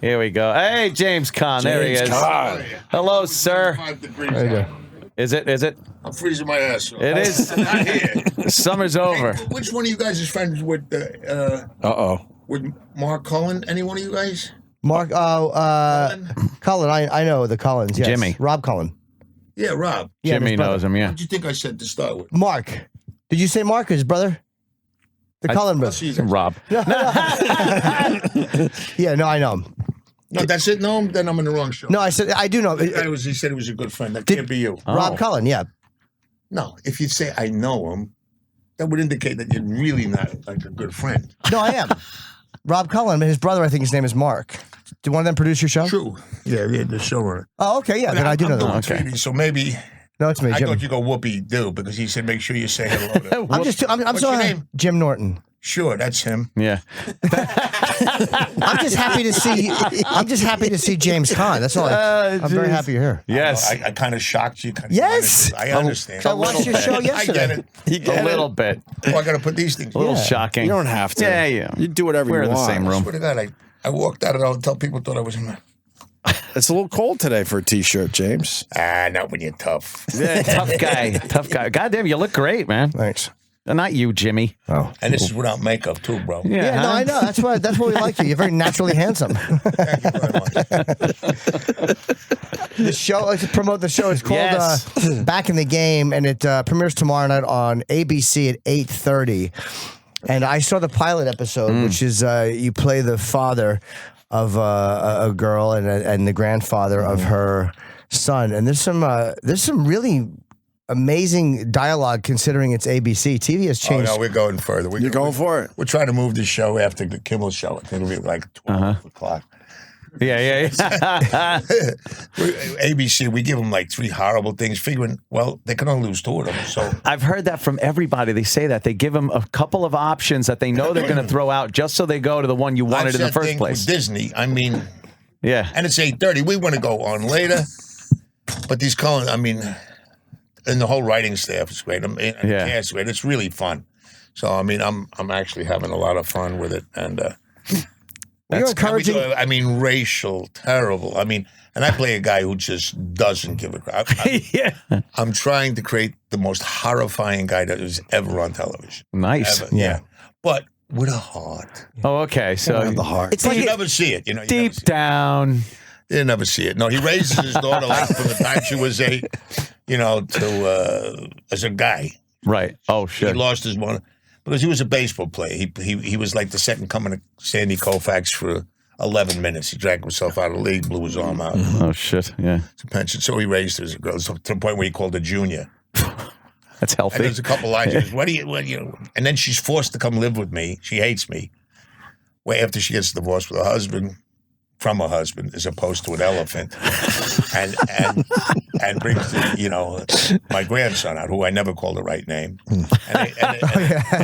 Here we go. Hey, James Caan. There he is. Caan. Hello, sir. 5 degrees out. Is it? I'm freezing my ass off. It is. I'm not here. Summer's over. Hey, which one of you guys is friends with with Mark Cullen? Any one of you guys? Mark, Cullen. I know the Cullens. Yes. Jimmy. Rob Cullen. Yeah, Rob. Yeah, Jimmy his brother. knows him, yeah. What do you think I said to start with? Mark. Did you say Mark or his brother? The Cullen I'll brother. see you guys. Rob. Yeah, no, I know him. No, that's it. No, then I'm in the wrong show. No, I said I do know. He said he was a good friend. That can't be you. Rob Cullen, yeah. No, if you say I know him, that would indicate that you're really not like a good friend. No, I am. Rob Cullen, his brother, I think his name is Mark. Do one of them produce your show? True. Yeah, the showrunner. Oh, okay, yeah, then I do know I'm that. doing TV, so maybe No, it's me, I Jim. thought you go whoopee do because he said make sure you say hello to I'm What's so your name? Jim Norton. Sure, that's him. Yeah. I'm just happy to see. I'm just happy to see James Caan. That's all. I'm very happy you're here. Yes. I kind of shocked you. Yes. I understand. I watched your show yesterday. I get it. A little bit. Oh, I got to put these things. A little Yeah. shocking. You don't have to. Yeah, yeah. You do whatever We're you in want. the same I room. swear to God, I walked out of the hotel. People thought I was in there. It's a little cold today for a T-shirt, James. Not when you're tough. Yeah, tough guy. Tough guy. Goddamn, you look great, man. Thanks. Not you, Jimmy. Oh, And this is without makeup too, bro. yeah. No, huh? I know. That's why we like you. You're very naturally handsome. Thank you very much. The show. Let's promote the show. It's called Yes. Back in the Game, and it premieres tomorrow night on ABC at 8:30. And I saw the pilot episode, which is you play the father of a girl and the grandfather of her son. And there's some really amazing dialogue considering it's ABC. TV has Oh, changed. no, we're going further. You're going for it. We're trying to move the show after the Kimmel show. I think it'll be like 12 o'clock. Yeah. ABC, we give them like 3 horrible things, figuring, well, they can only lose 2 of them. So I've heard that from everybody. They say that. They give them a couple of options that they know they're going to throw out just so they go to the one you wanted in the first place. With Disney, I mean, Yeah. and it's 8:30. We want to go on later, but these Collins, I mean, and the whole writing staff is great. And the cast is great. It's really fun. So I mean, I'm actually having a lot of fun with it, and You're encouraging. I mean, racial, terrible. I mean, and I play a guy who just doesn't give a crap. Yeah. I'm trying to create the most horrifying guy that was ever on television. Nice. Ever. Yeah. But with a heart. Oh, okay. So The heart. It's You like never see it. You know, deep down. you never see it. No, he raises his daughter like from the time she was 8, to as a guy. Right. Oh, He shit. lost his mother because he was a baseball player. He was like the second coming of Sandy Koufax for 11 minutes. He drank himself out of the league, blew his arm out. Oh, shit. Yeah. It's a pension. So he raised her as a girl to the point where he called her Junior. That's And healthy. there's a couple lines. He goes, what do you? And then she's forced to come live with me. She hates me. Where after she gets divorced with her husband, from her husband, as opposed to an elephant, and brings my grandson out, who I never called the right name, and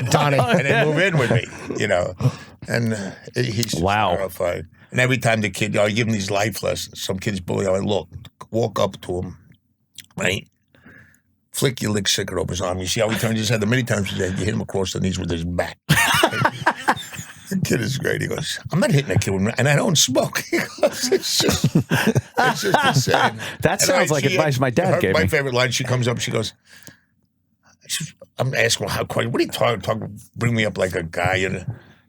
Donnie. they move in with me, and he's just Wow. terrified. And every time the kid, I give him these life lessons. Some kids bully. I look, walk up to him, right. Flick your lick sticker over his arm. You see how he turns his head? The many times you hit him across the knees with his back. The kid is great. He goes, I'm not hitting a kid, and I don't smoke. He goes, it's just insane. That sounds like advice my dad gave my me. favorite line, she comes up, she goes, I'm asking her, what are you talking? Bring me up like a guy.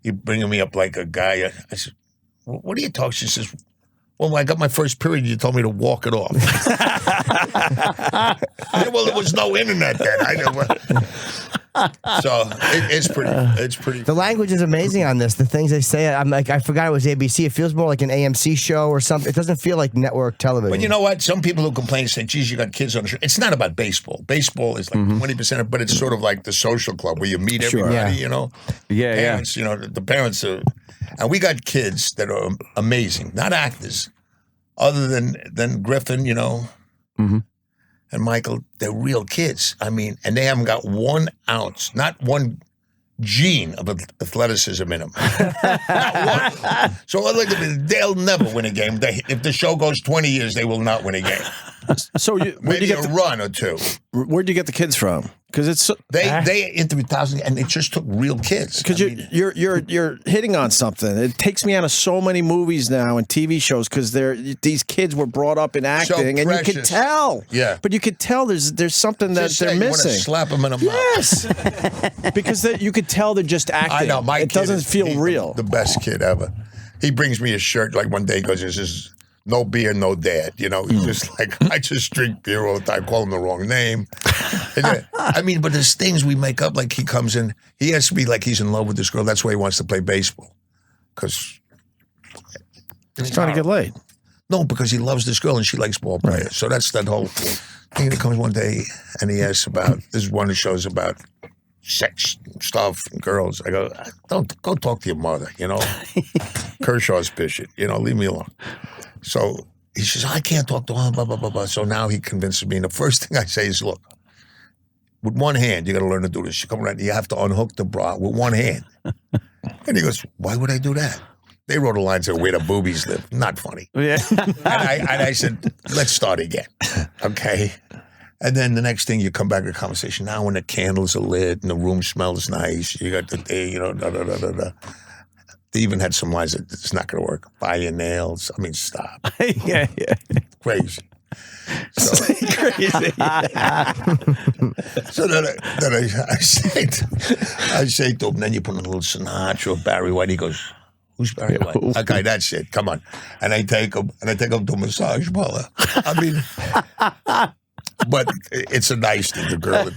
You bringing me up like a guy. I said, what are you talking? She says, well, when I got my first period, you told me to walk it off. Yeah, well, there was no internet then. I know. So it's pretty. The language is amazing on this. The things they say, I'm like, I forgot it was ABC. It feels more like an AMC show or something. It doesn't feel like network television. But you know what? Some people who complain say, geez, you got kids on the show. It's not about baseball. Baseball is like 20% of, but it's sort of like the social club where you meet everybody, Yeah. Yeah, Parents, the parents are, and we got kids that are amazing, not actors, other than Griffin, and Michael, they're real kids. I mean, and they haven't got 1 ounce, not one gene of athleticism in them. Not one. So they'll never win a game. If the show goes 20 years, they will not win a game. So where'd you Maybe get a run or two. where'd you get the kids from? Because it's They interviewed thousands, and they just took real kids. because you're hitting on something. It takes me out of so many movies now and TV shows because these kids were brought up in acting, and you could precious. tell. Yeah. but you could tell there's something that Just they're say you wanna missing. slap them in the mouth. Yes, because you could tell they're just acting. I know. My it kid doesn't is- feel he's real. The best kid ever. He brings me a shirt like one day because it's just no beer, no dad. You know, he's just like, I just drink beer all the time, call him the wrong name. I mean, but there's things we make up. Like he comes in, he has to be like he's in love with this girl. That's why he wants to play baseball. Because He's trying to get laid. no, because he loves this girl and she likes ball players. So that's that whole thing that comes one day and he asks about, this is one of the shows about sex stuff and girls. I go, don't go talk to your mother, you know. Kershaw's pitching, you know, leave me alone. So he says, I can't talk to her, blah, blah, blah, blah. So now he convinces me. And the first thing I say is, look, with one hand, you got to learn to do this. You come around, you have to unhook the bra with one hand. And he goes, why would I do that? They wrote a line saying, where the boobies live. Not funny. Yeah. And I said, let's start again. Okay. And then the next thing you come back to the conversation. Now when the candles are lit and the room smells nice, you got the, you know, da da da da da. They even had some lines that it's not going to work. Buy your nails. I mean, stop. yeah. Crazy. So, so then I say to him, then you put in a little Sinatra or Barry White. He goes, who's Barry White? Okay, that's it. Come on. And I take him to a massage parlor. I mean, but it's a nice thing, the girl.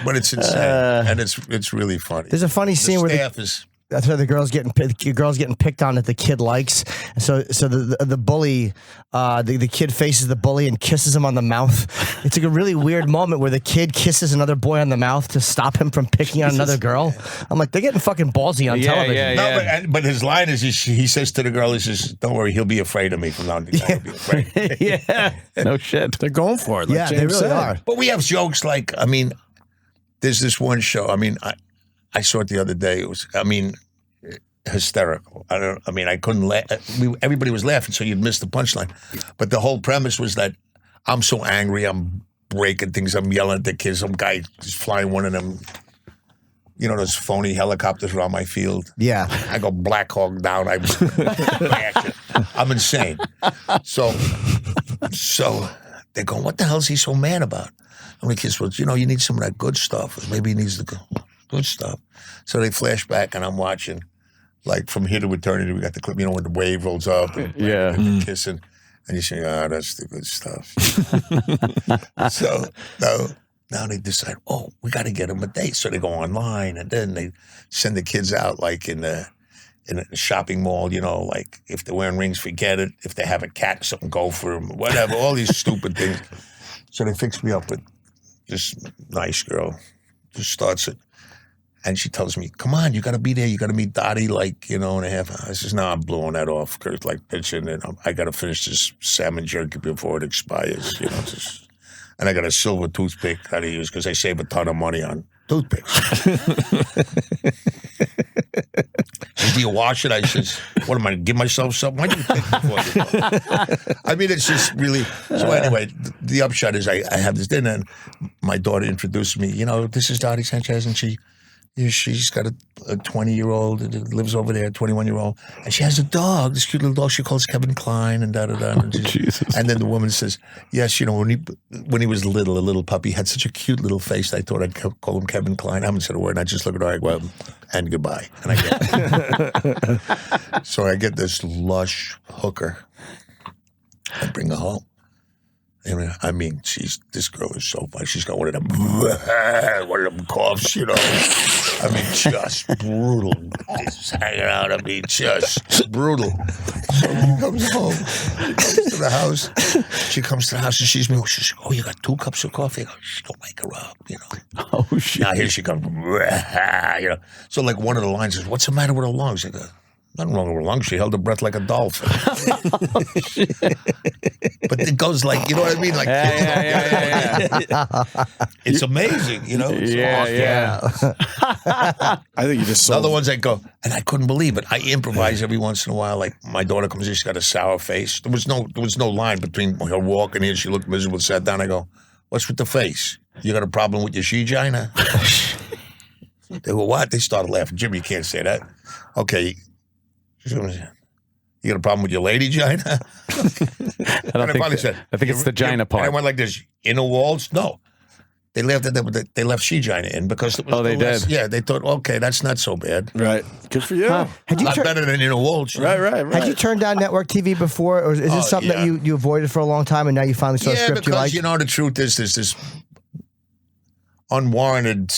But it's insane, and it's really funny. There's a funny scene where staff is. that's where the girl's getting picked on that the kid likes. So the bully, the kid faces the bully and kisses him on the mouth. It's like a really weird moment where the kid kisses another boy on the mouth to stop him from picking on another girl. I'm like, they're getting fucking ballsy on television. Yeah. No, but his line is he says to the girl, he says, "Don't worry, he'll be afraid of me from now on." He'll be afraid. Yeah. No shit. They're going for it. Like Yeah, James they really said. are. But we have jokes like, I mean, there's this one show. I mean, I saw it the other day. It was, I mean, hysterical. I couldn't laugh. Everybody was laughing, so you'd miss the punchline. But the whole premise was that I'm so angry, I'm breaking things, I'm yelling at the kids. Some guy is flying one of them, you know, those phony helicopters around my field. Yeah. I go Black Hawk down. I'm insane. So they're going, what the hell is he so mad about? And the kids was, you know, you need some of that good stuff. Maybe he needs the good stuff. So they flash back, and I'm watching, like, From Here to Eternity. We got the clip, you know, when the wave rolls up and Yeah. they're kissing. And you say, that's the good stuff. So now they decide, we got to get them a date. So they go online, and then they send the kids out, like, in a shopping mall, you know, like, if they're wearing rings, forget it. If they have a cat, something, go for them, whatever, all these stupid things. So they fix me up with this nice girl, just starts it. And she tells me, come on, you got to be there. You got to meet Dottie, like, you know, in a half hour. I says, no, I'm blowing that off, Kurt, like pitching. And I got to finish this salmon jerky before it expires, you know. And I got a silver toothpick that I use because I save a ton of money on toothpicks. Do you wash it? I says, what am I, give myself something? Why do you think before you go? I mean, it's just really, so anyway, the upshot is I have this dinner, and my daughter introduced me, you know, this is Dottie Sanchez, and she's got a 20-year-old that lives over there, a 21-year-old, and she has a dog, this cute little dog she calls Kevin Klein, and da-da-da. And, Jesus. and then the woman says, yes, you know, when he was little, a little puppy, he had such a cute little face, I thought I'd call him Kevin Klein. I haven't said a word, and I just look at her, I go, and goodbye. And I get So I get this lush hooker. I bring her home. I mean, this girl is so funny. She's got one of them coughs, you know. I mean, just brutal. Just hanging out. I mean, just brutal. So she comes home. She comes to the house and sees me. She says, you got 2 cups of coffee? I go, don't wake her up, you know. Oh, shit. Now here she comes. You know. So like one of the lines is, what's the matter with her lungs? I go, Nothing wrong with her lungs. She held her breath like a dolphin. But it goes like, you know what I mean? Like, it's amazing, you know? It's awesome. I think you just saw other ones I go, and I couldn't believe it. I improvise every once in a while. Like my daughter comes in, she's got a sour face. There was no line between her walking in. She looked miserable. Sat down. I go, "What's with the face? You got a problem with your she-gina?" They go, "What?" They started laughing. Jimmy, you can't say that. Okay. You got a problem with your lady gina? I think it's the gina part. And I went like this, inner walls? No. They left it. They left she gina in because it was they did. Yeah, they thought, okay, that's not so bad. Right. Good for you. Had you Not better than inner walls. Right. Had you turned down network TV before, or is this something that you avoided for a long time, and now you finally saw a script you like? You know, the truth is there's this unwarranted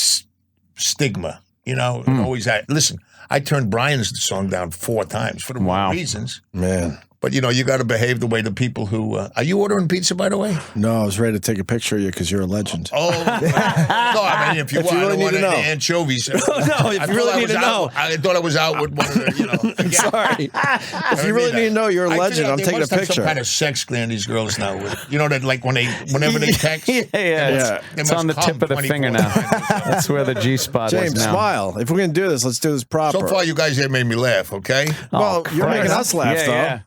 stigma. You know, always listen. I turned Brian's song down 4 times for the wrong reasons. Man. But, you know, you got to behave the way the people who... are you ordering pizza, by the way? No, I was ready to take a picture of you because you're a legend. Oh. No, I mean, if you want, really I don't want need to know. anchovies. No, if you really need to know. I thought I was out with one of the, you know... I'm sorry. If you really need to know, you're a legend. I'm taking a picture. Some kind of sex gland, these girls now. You know, that like whenever they text... It's on the tip of the finger now. That's where the G-spot is now. James, smile. If we're going to do this, let's do this proper. So far, you guys have made me laugh, okay? Well, you're making us laugh, though. Yeah.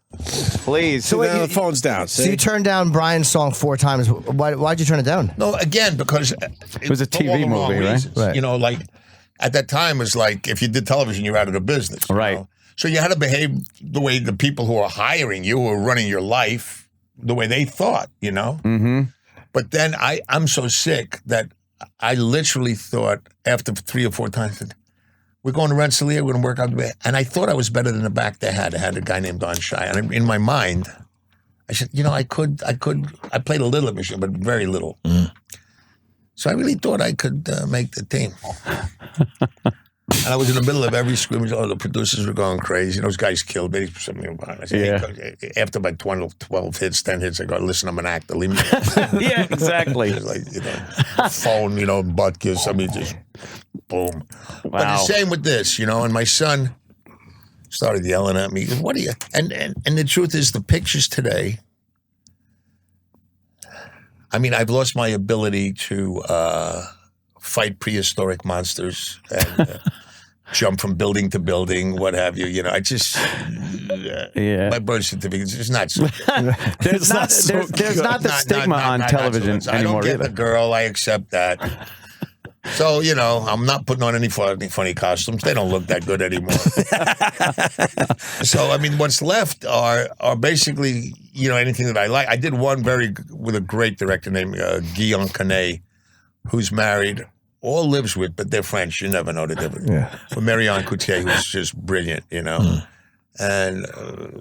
Please. So the phone's down. So you turned down Brian's song 4 times. Why'd you turn it down? No, again, because it was a TV movie, right? You know, like at that time, it was like if you did television, you're out of the business. Right. Know? So you had to behave the way the people who are hiring you, who are running your life, the way they thought, you know? Mm-hmm. But then I'm so sick that I literally thought after 3 or 4 times, we're going to Rensselaer, we're going to work out the way. And I thought I was better than the back they had. I had a guy named Don Shai. And in my mind, I said, you know, I played a little bit, but very little. So I really thought I could make the team. And I was in the middle of every scrimmage. Oh, the producers were going crazy. Those guys killed me. I said, hey, after my 12 hits, 10 hits, I go, listen, I'm an actor. Leave me alone. Yeah, exactly. It's like, you know, phone, you know, butt kiss. I mean, just boom. Wow. But the same with this, you know, and my son started yelling at me. He goes, what are you? And the truth is, the pictures today, I mean, I've lost my ability to fight prehistoric monsters and jump from building to building, what have you. You know, I just, my birth certificate is not so good. There's not the stigma on television anymore. I don't get either. the girl. I accept that. So, you know, I'm not putting on any funny costumes. They don't look that good anymore. So, I mean, what's left are basically, you know, anything that I like. I did one with a great director named Guillaume Canet, who's married or lives with, but they're French. You never know the difference. Yeah. But Marianne Coutier, who's just brilliant, you know. And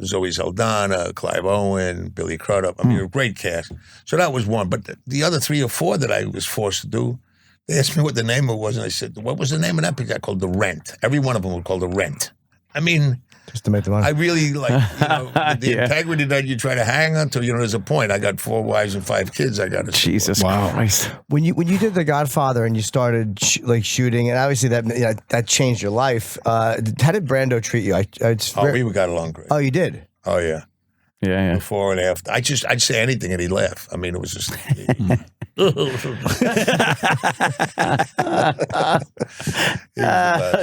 Zoe Saldana, Clive Owen, Billy Crudup. I mean, a great cast. So that was one. But the other 3 or 4 that I was forced to do, they asked me what the name of it was, and I said, what was the name of that picture? I called The Rent. Every one of them was called The Rent. I mean, just to make the money. I really like, you know, the integrity that you try to hang on to. You know, there's a point. I got 4 wives and 5 kids. I got to Jesus Christ. When you did The Godfather and you started shooting, and obviously that changed your life. How did Brando treat you? We got along great. Oh, you did? Oh yeah. Yeah. Before and after. I'd say anything and he'd laugh. I mean, it was just.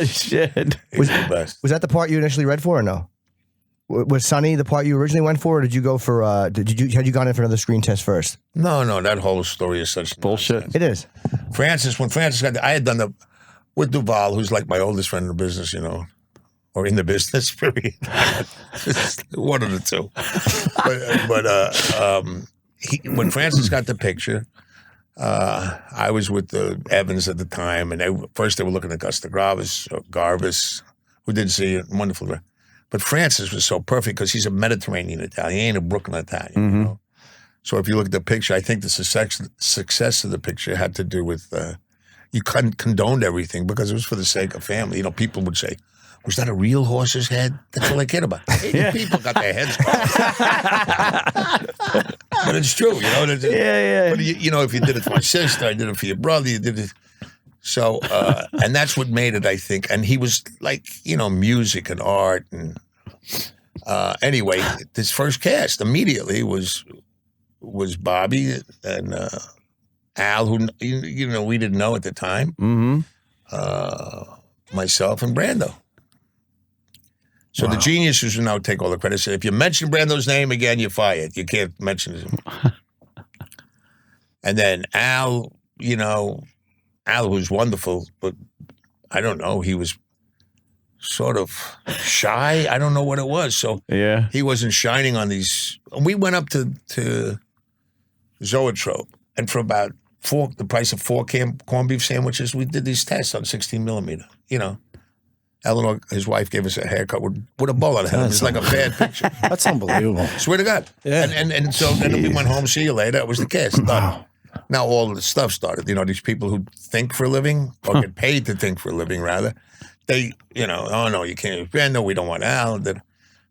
Shit. He was the best. Was that the part you initially read for, or no? Was Sonny the part you originally went for, or did you go for? Had you gone in for another screen test first? No. That whole story is such bullshit. Nonsense. It is. When Francis got, I had done with Duval, who's like my oldest friend in the business, you know. Or in the business, maybe. One of the two. But when Francis got the picture, I was with the Evans at the time, and first they were looking at Garvis, who did see it, wonderful. But Francis was so perfect because he's a Mediterranean Italian. He ain't a Brooklyn Italian, you know? So if you look at the picture, I think the success of the picture had to do with, you condoned everything because it was for the sake of family. You know, people would say, was that a real horse's head? That's all I cared about. People got their heads carved. But it's true, you know. Yeah. But you know, if you did it for my sister, I did it for your brother, you did it. So, and that's what made it, I think. And he was like, you know, music and art. And Anyway, this first cast immediately was Bobby and Al, who we didn't know at the time. Mm-hmm. Myself and Brando. So the geniuses will now take all the credit. Say, if you mention Brando's name again, you're fired. You can't mention him. And then Al, Al was wonderful, but I don't know. He was sort of shy. I don't know what it was. So he wasn't shining on these. We went up to Zoetrope, and for about the price of 4 corned beef sandwiches, we did these tests on 16 millimeter. Eleanor, his wife, gave us a haircut with a bowl on the head. It was like a bad picture. That's unbelievable. Swear to God. Yeah. And so then we went home, see you later. It was the cast. Wow. Now all the stuff started. These people who think for a living, or get paid to think for a living, rather. They, oh no, you can't. No, we don't want Al.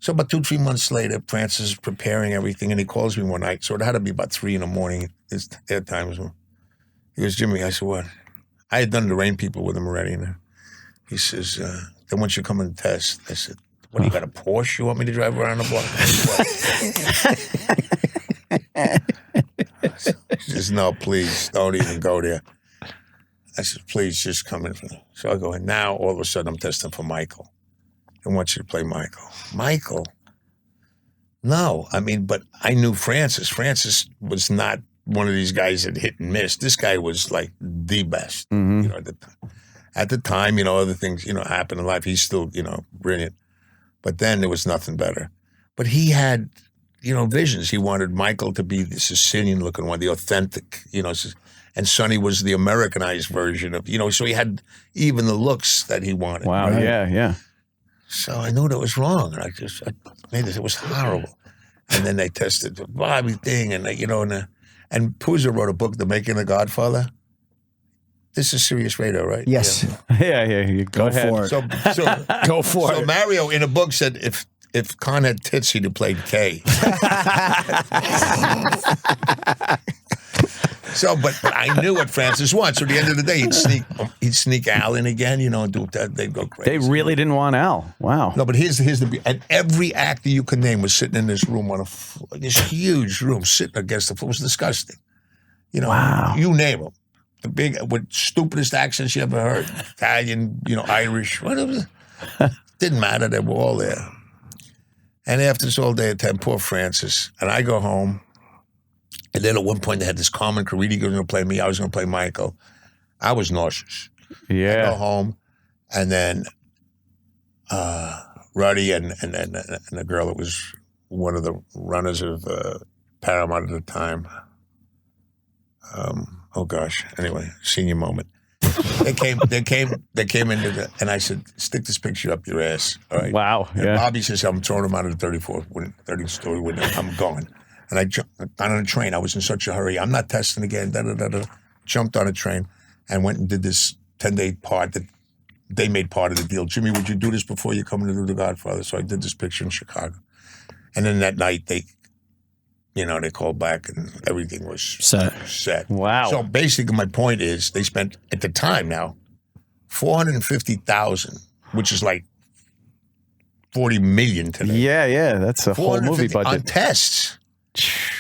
So about 2-3 months later, Francis is preparing everything, and he calls me one night. So it had to be about 3 a.m. Their time was. He goes, Jimmy. I said, what? I had done the Rain People with him already. And he says, then once you come in the test, I said, what, you got a Porsche you want me to drive around the block? He says, no, please, don't even go there. I said, please, just come in. So I go, and now all of a sudden I'm testing for Michael. I want you to play Michael. Michael? No, but I knew Francis. Francis was not one of these guys that hit and miss. This guy was like the best, At the time, other things, happen in life. He's still, brilliant. But then there was nothing better. But he had, visions. He wanted Michael to be the Sicilian-looking one, the authentic, and Sonny was the Americanized version of, so he had even the looks that he wanted. Wow, right? Yeah. So I knew that was wrong. And I made it was horrible. And then they tested the Bobby thing, and, and Puzo wrote a book, The Making of the Godfather. This is serious radio, right? Yes. Yeah. Go ahead. For it. So Go for it. So Mario in a book said if Caan had tits, he'd have played Kay. But I knew what Francis wanted. So at the end of the day, he'd sneak Al in again, and do that. They'd go crazy. They really didn't want Al. Wow. No, but here's the and every actor you can name was sitting in this room this huge room, sitting against the floor. It was disgusting. Wow. You name them. The big, with stupidest accents you ever heard. Italian, Irish, whatever. Didn't matter. They were all there. And after this all day at 10, poor Francis. And I go home. And then at one point they had this Carmen Caridi going to play me. I was going to play Michael. I was nauseous. Yeah. I go home. And then Ruddy and a girl that was one of the runners of Paramount at the time. Oh gosh. Anyway, senior moment. They came into and I said, stick this picture up your ass. All right. Wow. And yeah. Bobby says, I'm throwing him out of the 30-story window. I'm going. And I jumped on a train. I was in such a hurry. I'm not testing again. Jumped on a train and went and did this 10-day part that they made part of the deal. Jimmy, would you do this before you come to do The Godfather? So I did this picture in Chicago. And then that night they called back and everything was set. Wow. So basically my point is they spent, at the time now, $450,000, which is like $40 million today. Yeah. That's a whole movie budget. On tests.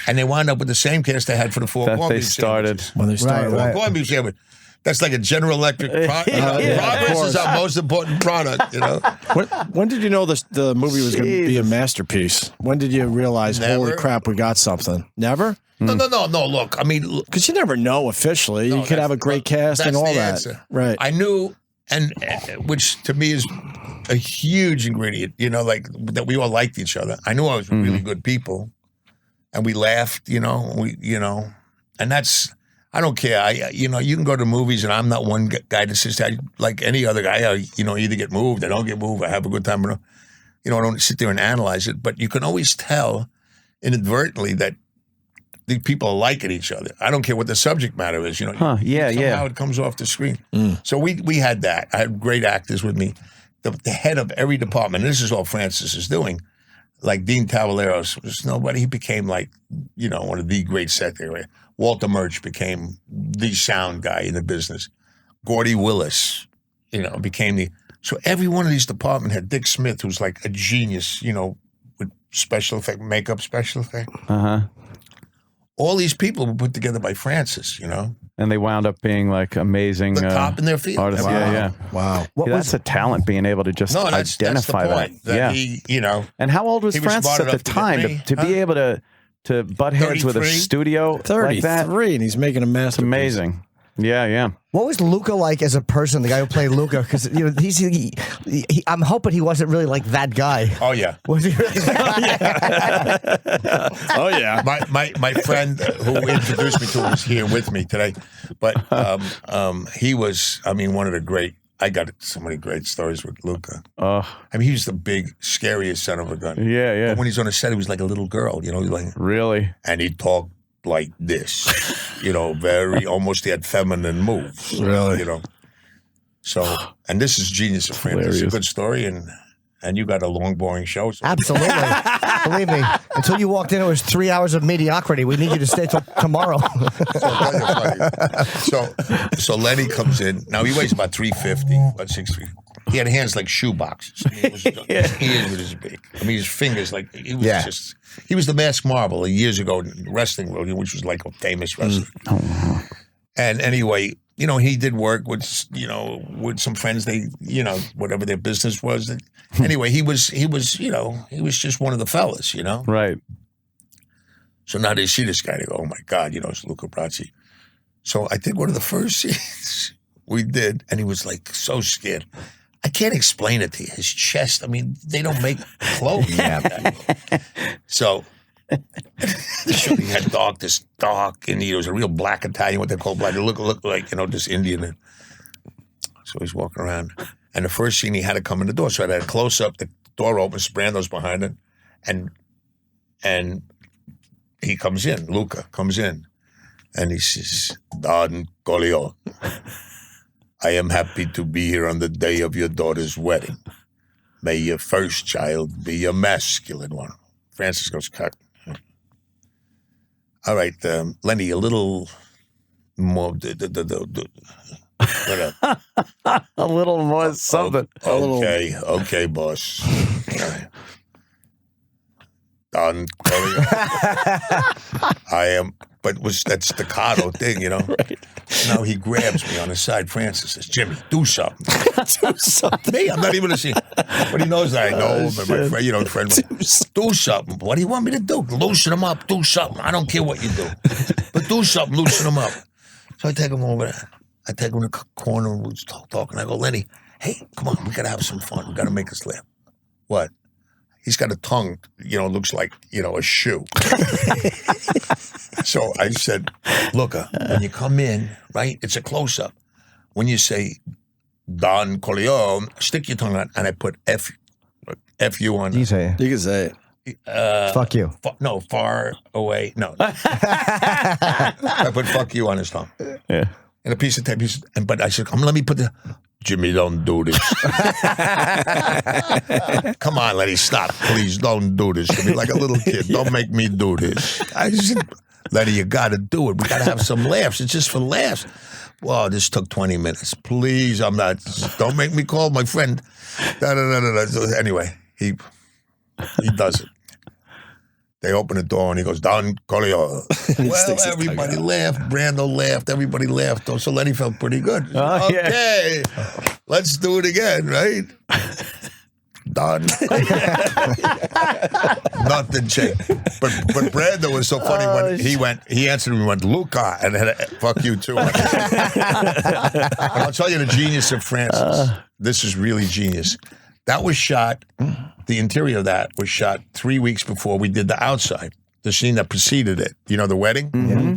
And they wound up with the same cast they had for the 4 that corned they beef started. sandwiches. When they started. Right. Corned beef sandwich. That's like a General Electric product. Progress is our most important product, When did you know the movie was going to be a masterpiece? When did you realize, holy crap, we got something? Never? No. Look, Because you never know officially. You could have a great cast and all that. Answer. Right. I knew, and which to me is a huge ingredient, that we all liked each other. I knew I was really good people, and we laughed, and that's. I don't care. You can go to movies, and I'm not one guy that says that. Like any other guy, either get moved, I don't get moved, I have a good time. I don't sit there and analyze it. But you can always tell inadvertently that the people are liking each other. I don't care what the subject matter is. Somehow it comes off the screen. So we had that. I had great actors with me. The head of every department, and this is all Francis is doing, like Dean Tavaleros was nobody. He became like, one of the great secretaries. Walter Murch became the sound guy in the business. Gordy Willis, became the. So every one of these department had Dick Smith, who's like a genius, you know, with special effect, makeup special effect. All these people were put together by Francis, you know. And they wound up being like amazing The top in their field. artists. Wow. Yeah. Wow. Yeah, that's a talent, being able to just identify the point, that yeah. he, you know. And how old was he was Francis smart at the enough to get time me, to be able to butt heads with a 33? studio like that? 33, and he's making a masterpiece. It's amazing. Yeah, yeah. What was Luca like as a person? The guy who played Luca, because you know I'm hoping he wasn't really like that guy. Oh yeah. Was he really that guy? Oh yeah. My friend who introduced me to him was here with me today, but he was, I mean, one of the great. I got so many great stories with Luca. I mean, he was the big, scariest son of a gun. Yeah, yeah. But when he's on a set, he was like a little girl, you know, like Really? and he talked like this, you know, very almost he had feminine moves, Really? you know. So, and this is genius of Francis. It's a Hilarious. good story, and you got a long, boring show. So. Absolutely. Believe me. Until you walked in, it was 3 hours of mediocrity. We need you to stay till tomorrow. So Lenny comes in. Now he weighs about 350, about 6'3". He had hands like shoe boxes. I mean, his ears were this big. I mean, his fingers like he was just. He was the Masked Marvel years ago in the wrestling world, which was like a famous wrestler. And anyway, you know, he did work with, you know, with some friends. They, you know, whatever their business was. Anyway, he was, you know, he was just one of the fellas, you know. Right. So now they see this guy. They go, "Oh my God, you know, it's Luca Brasi." So I think one of the first scenes we did, and he was like so scared. I can't explain it to you. His chest. I mean, they don't make clothes like that. So he had this dark, and he was a real black Italian, what they call black. He looked like, you know, this Indian. So he's walking around, and the first scene he had to come in the door. So I had a close up. The door opens, Brando's behind it, and he comes in. Luca comes in, and he says, "Don Colio, I am happy to be here on the day of your daughter's wedding. May your first child be a masculine one." Francis goes, "Cut." All right, Lenny, a little more. A little more something. Okay, boss. All right. Don Colio. I am, but that staccato thing, you know. Right. Now he grabs me on the side. Francis says, "Jimmy, do something." Do something. Me, I'm not even a scene. But he knows that I know. But my friend, you know, do something. What do you want me to do? Loosen him up. Do something. I don't care what you do, but do something. Loosen him up. So I take him over there. I take him to the corner and we're talking. I go, "Lenny, hey, come on, we gotta have some fun. We gotta make us laugh." What? He's got a tongue, you know, looks like, you know, a shoe. So I said, "Look, when you come in, right, it's a close-up. When you say, Don Corleone, stick your tongue out," and I put F-U on it. You say it. You can say it. Fuck you. No, far away. No. I put "fuck you" on his tongue. Yeah. And a piece of tape. But I said, "Come, let me put the..." "Jimmy, don't do this." "Come on, Lenny, stop. Please, don't do this to me like a little kid. Don't make me do this." I said, "Lenny, you got to do it. We got to have some laughs. It's just for laughs." "Well, this took 20 minutes. Please, I'm not. Don't make me call my friend." So anyway, he does it. They open the door and he goes, "Don Colio." Well, everybody laughed. Brando laughed. Everybody laughed. So Lenny felt pretty good. Okay, let's do it again, right? Don. Nothing changed. But Brando was so funny when he answered me and went, "Luca," and had a "fuck you" too. But I'll tell you the genius of Francis. This is really genius. That was shot. The interior of that was shot 3 weeks before we did the outside, the scene that preceded it. You know, the wedding? Mm-hmm.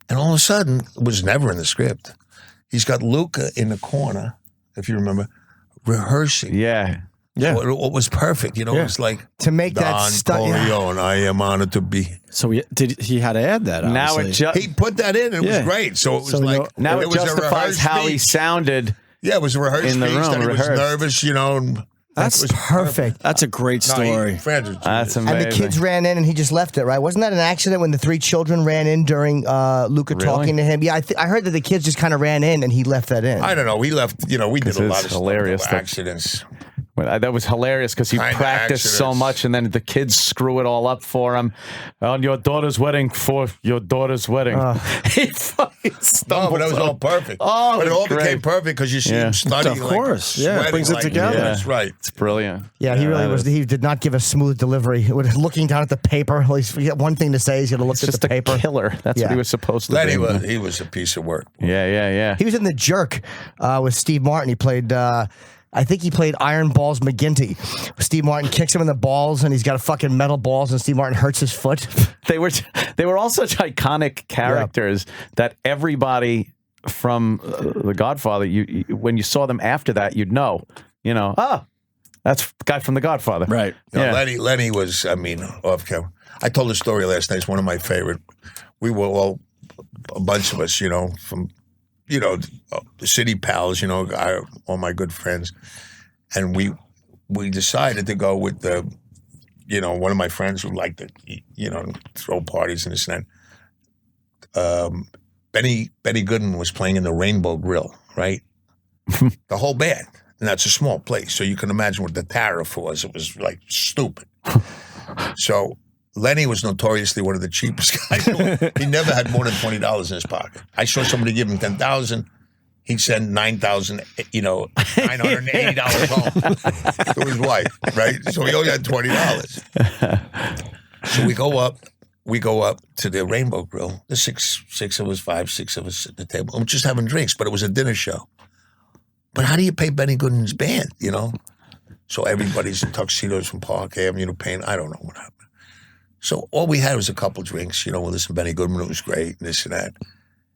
And all of a sudden, it was never in the script. He's got Luca in the corner, if you remember, rehearsing. Yeah. Yeah. What was perfect, you know? Yeah. It's like, To make that "Don stuff. Corleone, I am honored to be." So he had to add that. Now Obviously. it just He put that in, and it was great. So it was So, you like, know, now it was a justifies rehearsed how he speech. sounded. Yeah, it was a rehearsed in the speech room, that he rehearsed. was nervous, you know. And That's perfect. That's a great story. That's amazing. And the kids ran in and he just left it, right? Wasn't that an accident when the 3 children ran in during Luca talking to him? Yeah, I heard that the kids just kind of ran in and he left that in. I don't know. We left, we did a lot of hilarious stuff, accidents. That was hilarious because he practiced so much, and then the kids screw it all up for him. On your daughter's wedding, for your daughter's wedding. He fucking stumbled. No, but that was all perfect. Oh, but it all great. became perfect because you see him studying. Of course. Like, it brings it together. That's right. It's brilliant. Yeah, he really was. He did not give a smooth delivery. Looking down at the paper, he had one thing to say. He's going to look at the paper. Just a killer. That's what he was supposed to be. He was a piece of work. Yeah. He was in The Jerk with Steve Martin. He played... I think he played Iron Balls McGinty. Steve Martin kicks him in the balls, and he's got a fucking metal balls, and Steve Martin hurts his foot. They were all such iconic characters that everybody from The Godfather, when you saw them after that, you'd know, that's the guy from The Godfather. Right. Lenny was, off camera. I told a story last night. It's one of my favorite. We were all, a bunch of us, from... the city pals, all my good friends. And we decided to go with one of my friends who liked to, throw parties and this and that. Benny Goodman was playing in the Rainbow Grill, right? The whole band. And that's a small place. So you can imagine what the tariff was. It was like stupid. So Lenny was notoriously one of the cheapest guys. He never had more than $20 in his pocket. I saw somebody give him $10,000. He'd send $980 home to his wife, right? So he only had $20. So we go up to the Rainbow Grill. There's six of us, 6 of us at the table. And we're just having drinks, but it was a dinner show. But how do you pay Benny Goodman's band, So everybody's in tuxedos from Park Avenue paying. I don't know what happened. So all we had was a couple drinks, we listened to Benny Goodman, it was great, and this and that.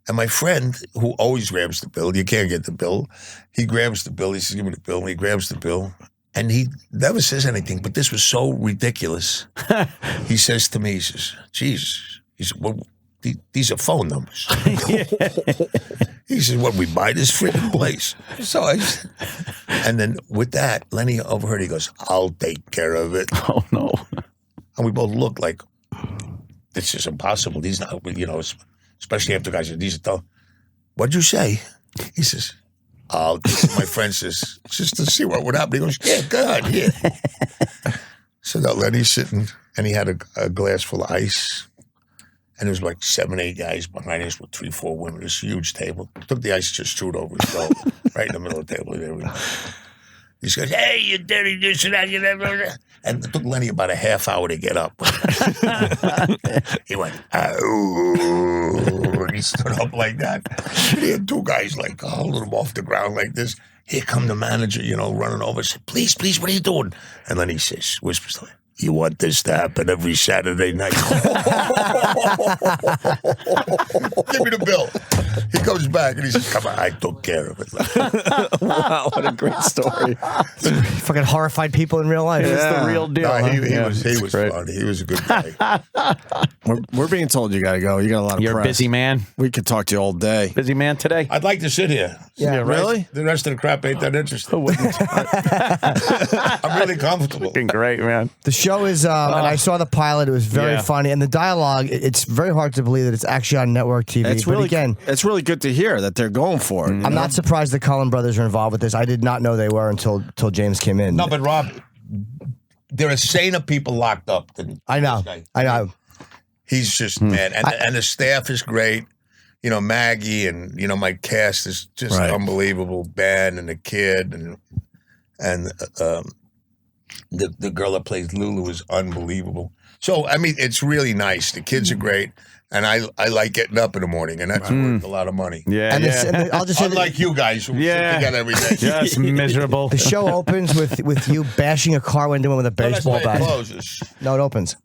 And my friend, who always grabs the bill, you can't get the bill, he grabs the bill, he says, give me the bill, and he grabs the bill, and he never says anything, but this was so ridiculous. He says to me, he says, Jesus, he said, well, these are phone numbers. He says, what, we buy this freaking place? So and then with that, Lenny overheard, he goes, I'll take care of it. Oh, no. And we both looked like, this is impossible. These not, especially after guys said, these are tough. What'd you say? He says, my friend says, just to see what would happen. He goes, yeah, go ahead, yeah. So now Lenny's sitting, and he had a glass full of ice. And there was like 7, 8 guys behind us with 3, 4 women. This huge table. Took the ice, just threw it over his shoulder, right in the middle of the table. There we go. He goes, hey, you dirty this and that, you never. And it took Lenny about a half hour to get up. He went, oh, and he stood up like that. He had 2 guys like holding him off the ground like this. Here come the manager, running over. Said, please, what are you doing? And then he says, whispers to him, you want this to happen every Saturday night? Give me the bill. He comes back and he says, come on, I took care of it. Wow, what a great story. Fucking horrified people in real life. It's the real deal. No, he was funny. He was a good guy. We're being told you got to go. You got a lot of You're press. a busy man. We could talk to you all day. Busy man today? I'd like to sit here. Yeah, right? Really? The rest of the crap ain't that interesting. Who wouldn't? I'm really comfortable. Fucking great, man. The show is, and I saw the pilot. It was very funny, and the dialogue. It's very hard to believe that it's actually on network TV. It's really, again, it's really good to hear that they're going for it. I'm not surprised the Caan brothers are involved with this. I did not know they were until James came in. No, but Rob, there are saner people locked up than I know. this guy. I know. He's just man, and the staff is great. Maggie and my cast is just unbelievable. Ben and the kid and the girl that plays Lulu is unbelievable. So it's really nice. The kids are great. And I like getting up in the morning, and that's worth a lot of money. Yeah, and I'll just say unlike you guys who sit together every day. Just miserable. The show opens with you bashing a car window with a baseball bat. No, it opens.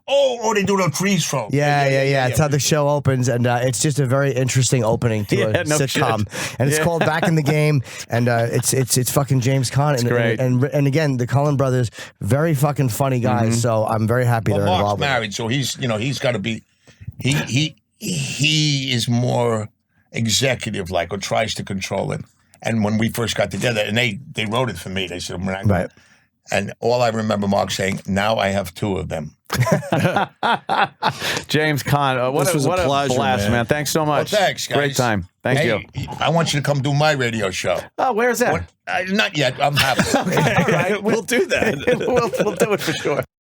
Oh, they do the freeze throw. Yeah. That's how the show opens, and it's just a very interesting opening to a sitcom. Shit. And it's called Back in the Game, and it's fucking James Caan. It's great. And again, the Caan brothers, very fucking funny guys. So I'm very happy they're involved. Mark's married, so he's got to be. He is more executive or tries to control it. And when we first got together, and they wrote it for me, they said, right. And all I remember Mark saying, now I have 2 of them. James Caan, what This was a a pleasure, blast, man. Thanks so much. Well, thanks, guys. Great time. Thank you. I want you to come do my radio show. Oh, where's that? Not yet. I'm happy. Okay, all right. We'll do that. We'll do it for sure.